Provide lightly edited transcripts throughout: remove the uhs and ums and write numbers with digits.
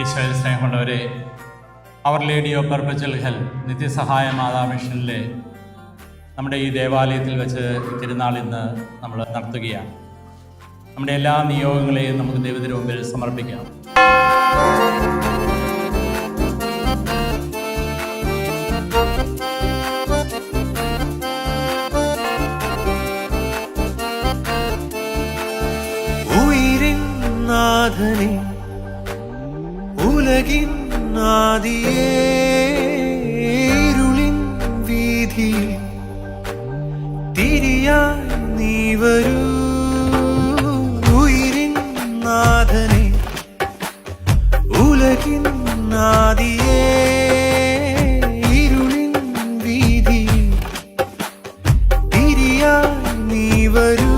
ഈശോയിൽ സ്നേഹമുള്ളവരെ, അവർ lady of പെർപച്വൽ help നിത്യസഹായ മാതാ മിഷനിലെ നമ്മുടെ ഈ ദേവാലയത്തിൽ വെച്ച് തിരുനാൾ ഇന്ന് നമ്മൾ നടത്തുകയാണ്. നമ്മുടെ എല്ലാ നിയോഗങ്ങളെയും നമുക്ക് ദൈവത്തിന് മുമ്പിൽ സമർപ്പിക്കാം. നാഥനെ ഉലകിൻ ആദിയേ ഇരുളിൻ വീതിയിൽ തിരിയായി നീ വരൂ. ഉയിരിൻ നാഥനെ ഉലകിൻ ആദിയേ ഇരുളിൻ വീതിയിൽ തിരിയായി നീ വരൂ.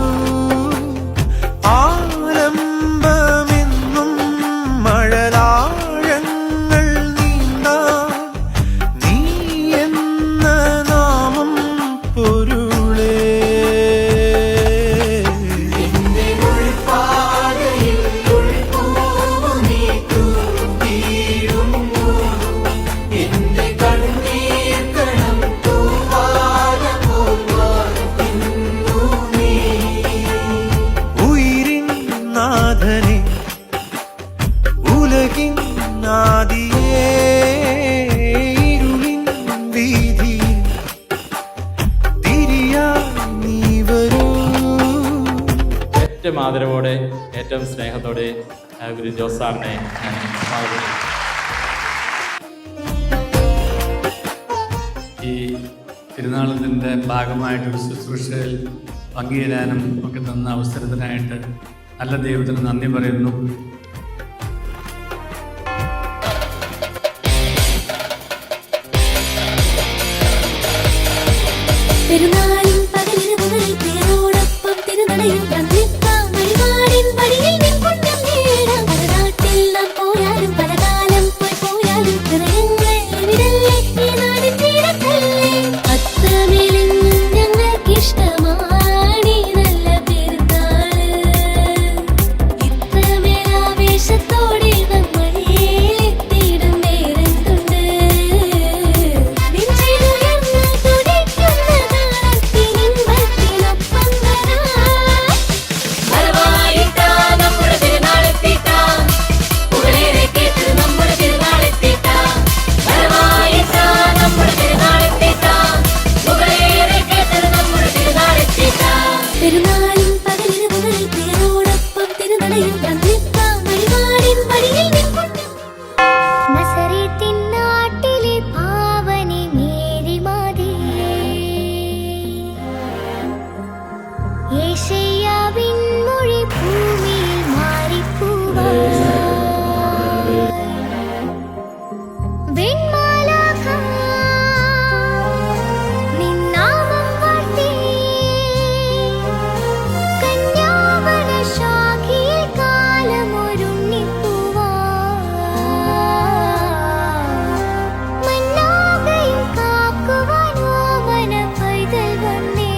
ഏറ്റവും ആദരവോടെ ഏറ്റവും സ്നേഹത്തോടെ ഗുരു ജോസ് സാറിനെ ഞാൻ സ്വാഗതം. ഈ തിരുനാളത്തിൻ്റെ ഭാഗമായിട്ടൊരു ശുശ്രൂഷയിൽ പങ്കുചേരാനും ഒക്കെ തന്ന അവസരത്തിനായിട്ട് നല്ല ദൈവത്തിന് നന്ദി പറയുന്നു. പെരുന്നാളിൻ പകലിന് മുതൽ പേരോടൊപ്പം തിരുനടയിൽ വഴിപാടിൻ വഴിയിൽ നിൻകൊണ്ടം നേടാം. പല നാട്ടിൽ നാം പോയാലും പലകാലം പോയാലും ഹൃദയങ്ങൾ ഇവിടല്ലേ, ഈ നാടിൻ തീരത്തല്ലേ. അത്രമേലെന്നും ഞങ്ങൾക്കിഷ്ടമാണീ നല്ല പെരുന്നാള്. ഇത്രമേലാവേശത്തോടെ നമ്മൾ എത്തിയിടും നേരത്തുണ്ട്. നെഞ്ചിലുയർന്ന് തുടിക്കുന്ന കാലത്തിൻ ഇൻപത്തിനൊപ്പം വരാം. വരവായിട്ടാ നമ്മുടെ തിരുനാളെത്തിട്ടാ, പുകളേറെ കേട്ട് നമ്മുടെ തിരുനാളെത്തിട്ടാ. വരവായിട്ടാ നമ്മുടെ തിരുനാളെത്തിട്ടാ, പുകളേറെ കേട്ട് നമ്മുടെ തിരുനാളെത്തിട്ടാ. പെരുന്നാളിൻ പകലിന് മുതൽ പേരോടൊപ്പം തിരുനടയിൽ വന്നിട്ടാം. വഴിപാടിൻ വഴിയിൽ നിൻകൊണ്ടം നസറേത്തിൻ നാട്ടിലെ പാവനി മേരി മാതേ, യേശയ്യാവിൻ മൊഴി ഭൂമിയിൽ മാറിപ്പൂവായി. വെൺമാലാഖ നിൻ നാമം വാഴ്ത്തി, കന്യാവന ശാഖയിൽ കാലമൊരുണ്ണിപ്പൂവായി. മന്നാകയും കാക്കുവാൻ ഓമന പൈതൽ വന്നേ.